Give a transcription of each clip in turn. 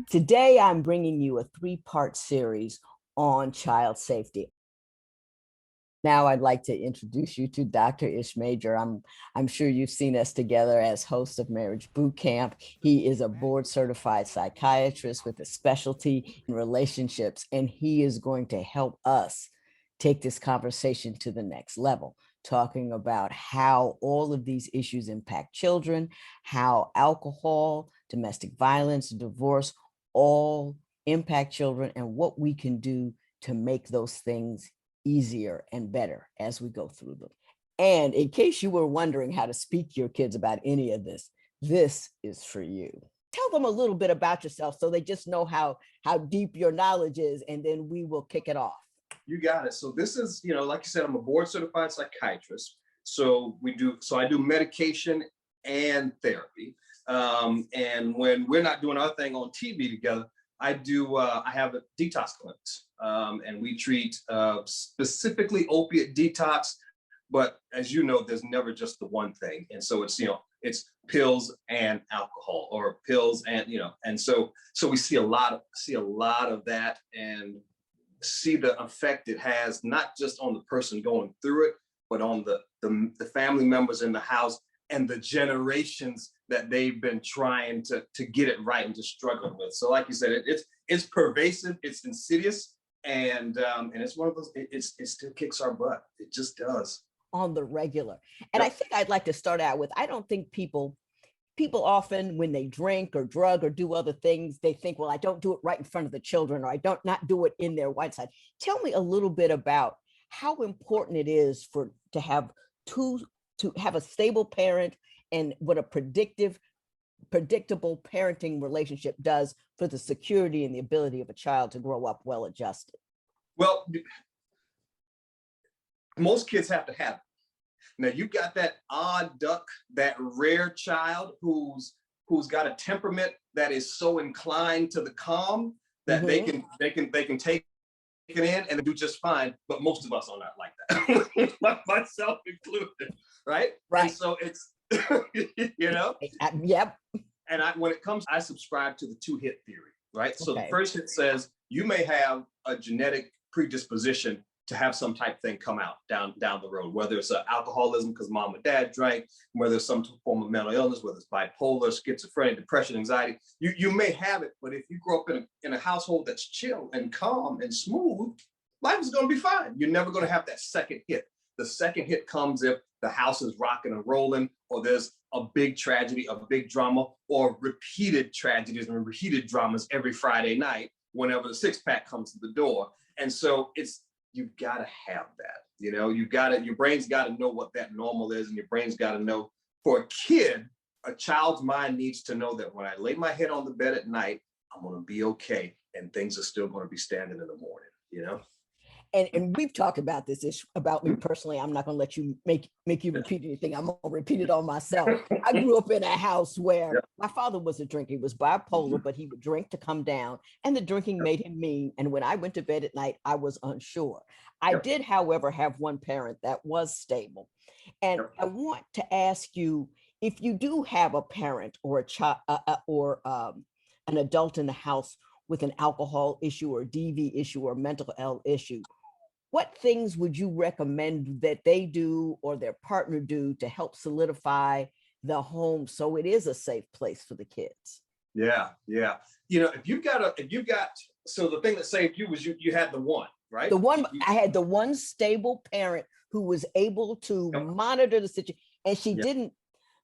Today, I'm bringing you a three-part series on child safety. Now, I'd like to introduce you to Dr. Ish Major. I'm sure you've seen us together as host of Marriage Boot Camp. He is a board-certified psychiatrist with a specialty in relationships, and he is going to help us take this conversation to the next level, talking about how all of these issues impact children, how alcohol, domestic violence, divorce, all impact children, and what we can do to make those things easier and better as we go through them. And in case you were wondering how to speak to your kids about any of this, this is for you. Tell them a little bit about yourself so they just know how deep your knowledge is, and then we will kick it off. You got it. So this is, like you said, I'm a board certified psychiatrist. So I do medication and therapy. And when we're not doing our thing on TV together, I have a detox clinics, and we treat specifically opiate detox. But as you know, there's never just the one thing. And so it's pills and alcohol, or pills and, and so we see a lot of that, and see the effect it has, not just on the person going through it, but on the family members in the house and the generations that they've been trying to get it right and just struggling with. So like you said, it's pervasive, it's insidious, and it's one of those, it still kicks our butt. It just does. On the regular. And I think I'd like to start out with, I don't think people often, when they drink or drug or do other things, they think, well, I don't do it right in front of the children, or I don't not do it in their white side. Tell me a little bit about how important it is to have a stable parent, and what a predictable parenting relationship does for the security and the ability of a child to grow up well adjusted. Well, most kids have to have it. Now you've got that odd duck, that rare child who's got a temperament that is so inclined to the calm that they can take it in and do just fine. But most of us are not like that, myself included, right? Right. And so it's Yep. And when it comes, I subscribe to the 2-hit theory, right? So Okay. the first hit says you may have a genetic predisposition to have some type thing come out down the road, whether it's alcoholism because mom or dad drank, whether it's some form of mental illness, whether it's bipolar, schizophrenia, depression, anxiety. You may have it, but if you grow up in a household that's chill and calm and smooth, life is going to be fine. You're never going to have that second hit. The second hit comes if the house is rocking and rolling, or there's a big tragedy, a big drama, or repeated tragedies and repeated dramas every Friday night whenever the six-pack comes to the door. And so you've got to have that. Your brain's got to know what that normal is, and your brain's got to know. For a kid, a child's mind needs to know that when I lay my head on the bed at night, I'm going to be okay, and things are still going to be standing in the morning, And we've talked about this about me personally. I'm not going to let you make you repeat anything. I'm going to repeat it on myself. I grew up in a house where my father was a drinker. He was bipolar, but he would drink to come down, and the drinking made him mean. And when I went to bed at night, I was unsure. I did, however, have one parent that was stable. And I want to ask you, if you do have a parent or a child or an adult in the house with an alcohol issue or DV issue or mental health issue, what things would you recommend that they do or their partner do to help solidify the home so it is a safe place for the kids? Yeah. So the thing that saved you was you had the one, right? I had the one stable parent who was able to monitor the situation, and she didn't.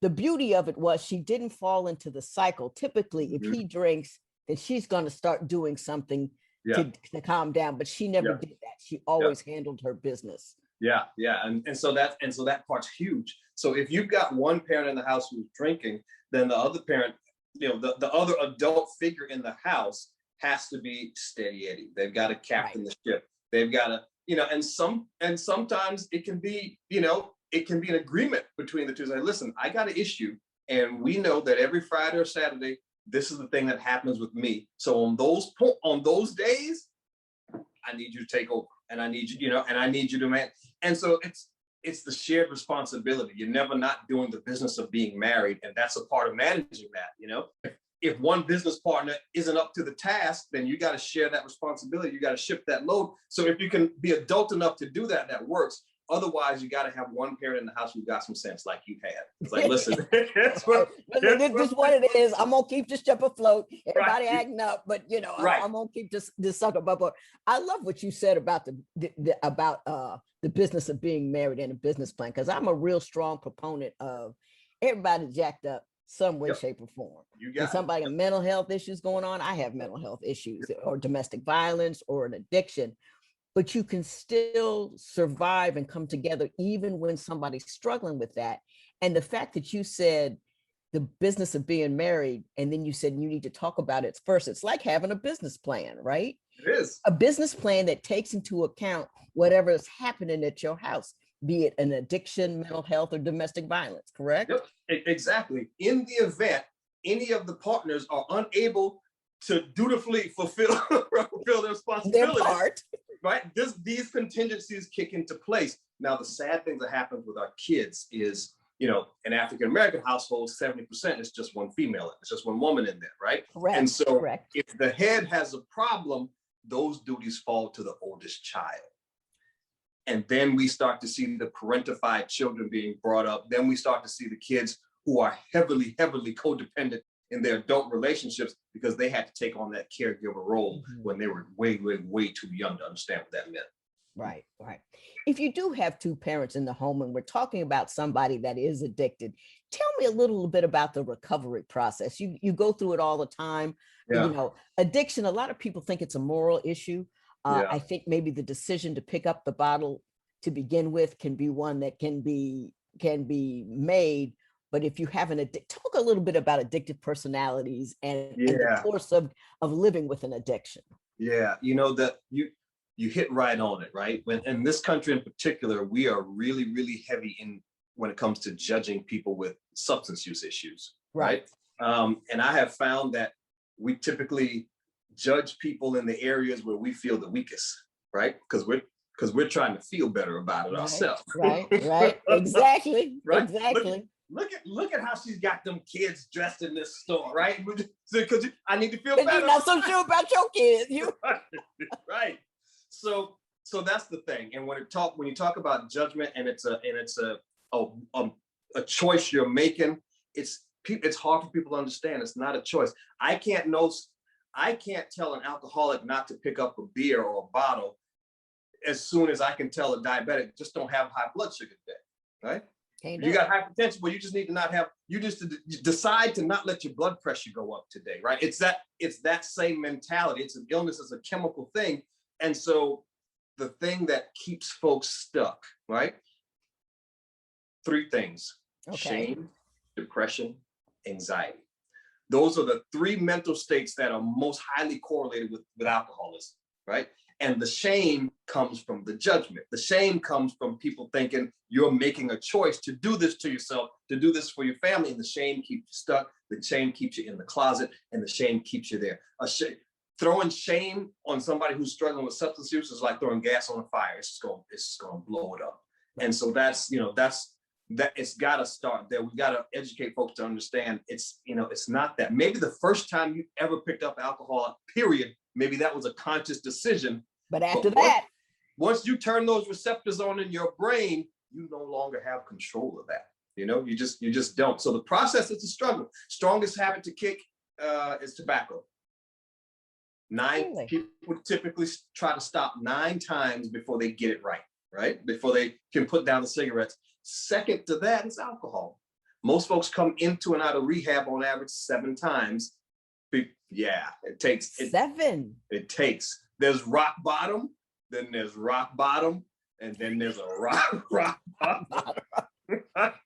The beauty of it was she didn't fall into the cycle. Typically, if he drinks, then she's going to start doing something to calm down, but she never did that. She always handled her business. Yeah. And so that part's huge. So if you've got one parent in the house who's drinking, then the other parent, the other adult figure in the house has to be steady Eddie. They've got to captain the ship. They've got to, and sometimes it can be, it can be an agreement between the two. Say, listen, I got an issue, and we know that every Friday or Saturday, this is the thing that happens with me. So on those days, I need you to take over, and I need you, and I need you to man. And so it's the shared responsibility. You're never not doing the business of being married, and that's a part of managing that. You know, if one business partner isn't up to the task, then you got to share that responsibility. You got to shift that load. So if you can be adult enough to do that, that works. Otherwise, you got to have one parent in the house who got some sense, like you had. It's like, listen, this is what it is. I'm gonna keep this ship afloat. Everybody right. acting up, but you know, Right. I'm gonna keep this sucker bubble. I love what you said about the business of being married and a business plan, because I'm a real strong proponent of everybody jacked up some way, Yep. shape, or form. You And got somebody with mental health issues going on. I have mental health issues or domestic violence or an addiction. But you can still survive and come together even when somebody's struggling with that. And the fact that you said the business of being married, and then you said you need to talk about it first. It's like having a business plan, right? It is. A business plan that takes into account whatever is happening at your house, be it an addiction, mental health, or domestic violence, correct? Yep, exactly. In the event any of the partners are unable to dutifully fulfill their responsibility, Their part. right? These contingencies kick into place. Now, the sad thing that happens with our kids is, you know, in African-American households, 70% is just one female. It's just one woman in there, right? Correct. And so correct. if the head has a problem, those duties fall to the oldest child. And then we start to see the parentified children being brought up. Then we start to see the kids who are heavily, heavily codependent in their adult relationships because they had to take on that caregiver role when they were way, way, way too young to understand what that meant. Right, right. If you do have two parents in the home and we're talking about somebody that is addicted, tell me a little bit about the recovery process. You go through it all the time. Yeah. You know, addiction, a lot of people think it's a moral issue. Yeah. I think maybe the decision to pick up the bottle to begin with can be one that can be made. But if you have talk a little bit about addictive personalities and the course of living with an addiction. Yeah, you know, that you hit right on it, right? When in this country in particular, we are really, really heavy in when it comes to judging people with substance use issues, right? And I have found that we typically judge people in the areas where we feel the weakest, right? Because we're trying to feel better about it ourselves. Right. Exactly. Right? Exactly. Look at how she's got them kids dressed in this store, right? Because I need to feel better. You're not so sure about your kids. Right. So that's the thing. And when you talk about judgment and it's a choice you're making, it's hard for people to understand. It's not a choice. I can't tell an alcoholic not to pick up a beer or a bottle as soon as I can tell a diabetic just don't have high blood sugar today, right? You got hypertension, well, you just need to not have, you just decide to not let your blood pressure go up today, right? It's that same mentality. It's an illness, it's a chemical thing. And so the thing that keeps folks stuck, right? 3 things: shame, depression, anxiety. Those are the 3 mental states that are most highly correlated with alcoholism, right? And the shame comes from the judgment. The shame comes from people thinking you're making a choice to do this to yourself, to do this for your family, and the shame keeps you stuck. The shame keeps you in the closet, and the shame keeps you there. Throwing shame on somebody who's struggling with substance use is like throwing gas on a fire. It's just going to blow it up. And so that's it's got to start there. We've got to educate folks to understand it's not that. Maybe the first time you ever picked up alcohol, period, maybe that was a conscious decision. But after that, once you turn those receptors on in your brain, you no longer have control of that. You just don't. So the process is a struggle. Strongest habit to kick is tobacco. People typically try to stop 9 times before they get it right? Before they can put down the cigarettes. Second to that is alcohol. Most folks come into and out of rehab on average 7 times. Yeah, it takes 7. It takes. There's rock bottom, then there's rock bottom, and then there's a rock bottom.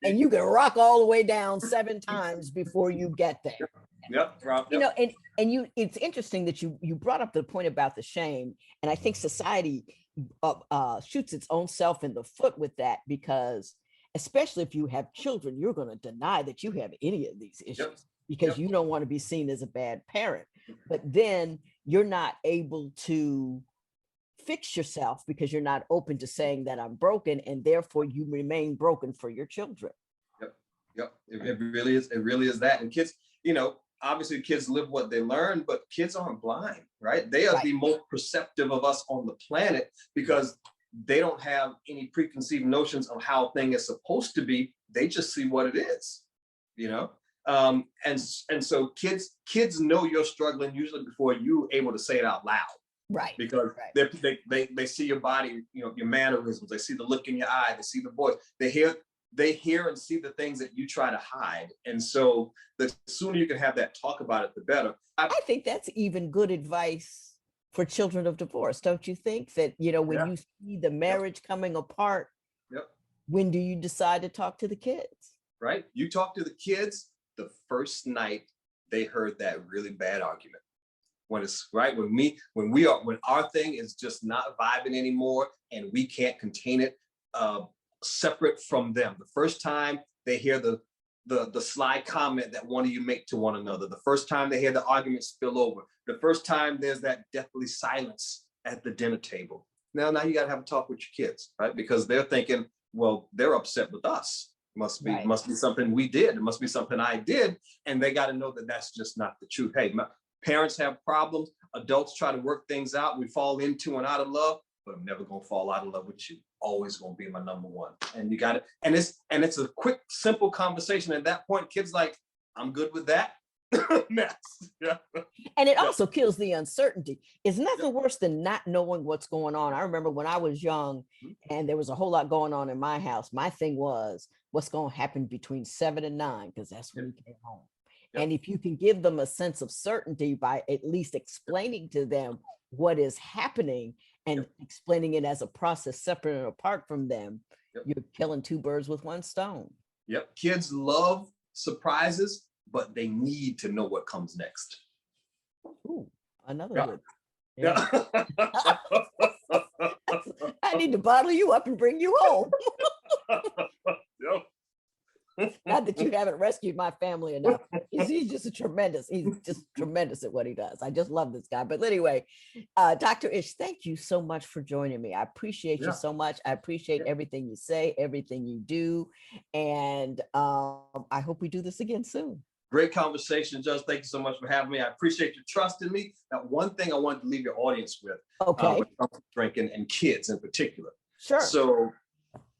And you can rock all the way down 7 times before you get there. Yep. You know, and it's interesting that you brought up the point about the shame, and I think society shoots its own self in the foot with that, because especially if you have children, you're going to deny that you have any of these issues because you don't want to be seen as a bad parent. But then you're not able to fix yourself because you're not open to saying that I'm broken, and therefore you remain broken for your children. Yep. Yep. It really is. It really is that. And kids, obviously kids live what they learn, but kids aren't blind, right? They are the most perceptive of us on the planet because they don't have any preconceived notions of how a thing is supposed to be. They just see what it is, and so kids know you're struggling usually before you're able to say it out loud. Right. Because they see your body, your mannerisms, they see the look in your eye, they see the voice, they hear and see the things that you try to hide. And so the sooner you can have that talk about it, the better. I think that's even good advice for children of divorce. Don't you think that, when you see the marriage coming apart, when do you decide to talk to the kids? Right. You talk to the kids the first night they heard that really bad argument. When it's right, when our thing is just not vibing anymore and we can't contain it, separate from them. The first time they hear the sly comment that one of you make to one another, the first time they hear the argument spill over, the first time there's that deathly silence at the dinner table. Now you got to have a talk with your kids, right? Because they're thinking, well, they're upset with us. Must be something we did. It must be something I did. And they got to know that that's just not the truth. Hey, parents have problems. Adults try to work things out. We fall into and out of love, but I'm never gonna fall out of love with you. Always gonna be my number one. And you got it. And it's a quick, simple conversation. At that point, kids like, I'm good with that. Next. Yeah. And it also kills the uncertainty. It's nothing worse than not knowing what's going on. I remember when I was young and there was a whole lot going on in my house. My thing was, what's going to happen between 7 and 9, because that's when we came home. And if you can give them a sense of certainty by at least explaining to them what is happening and explaining it as a process separate and apart from them, you're killing two birds with one stone. Yep. Kids love surprises, but they need to know what comes next. Ooh, another good. Yeah. I need to bottle you up and bring you home. Not that you haven't rescued my family enough. He's just tremendous at what he does. I just love this guy. But anyway, Dr. Ish, thank you so much for joining me. I appreciate you so much. I appreciate everything you say, everything you do. And I hope we do this again soon. Great conversation, Judge. Thank you so much for having me. I appreciate your trust in me. Now, one thing I wanted to leave your audience with, when it comes to drinking and kids in particular. Sure. So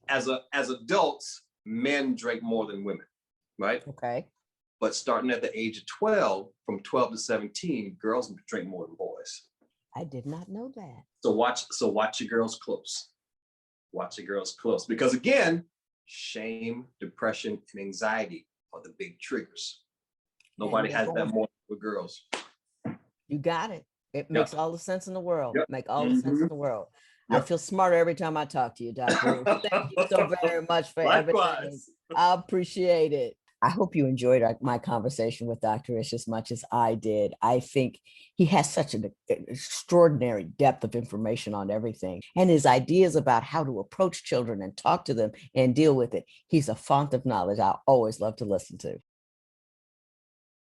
as adults, men drink more than women, right? Okay. But starting at the age of 12, from 12 to 17, girls drink more than boys. I did not know that. So watch your girls close. Watch your girls close. Because again, shame, depression, and anxiety are the big triggers. Nobody has that more with girls. You got it. It makes all the sense in the world. Make all the sense in the world. I feel smarter every time I talk to you, Doctor. Thank you so very much for everything. I appreciate it. I hope you enjoyed my conversation with Dr. Ish as much as I did. I think he has such an extraordinary depth of information on everything. And his ideas about how to approach children and talk to them and deal with it. He's a font of knowledge I always love to listen to.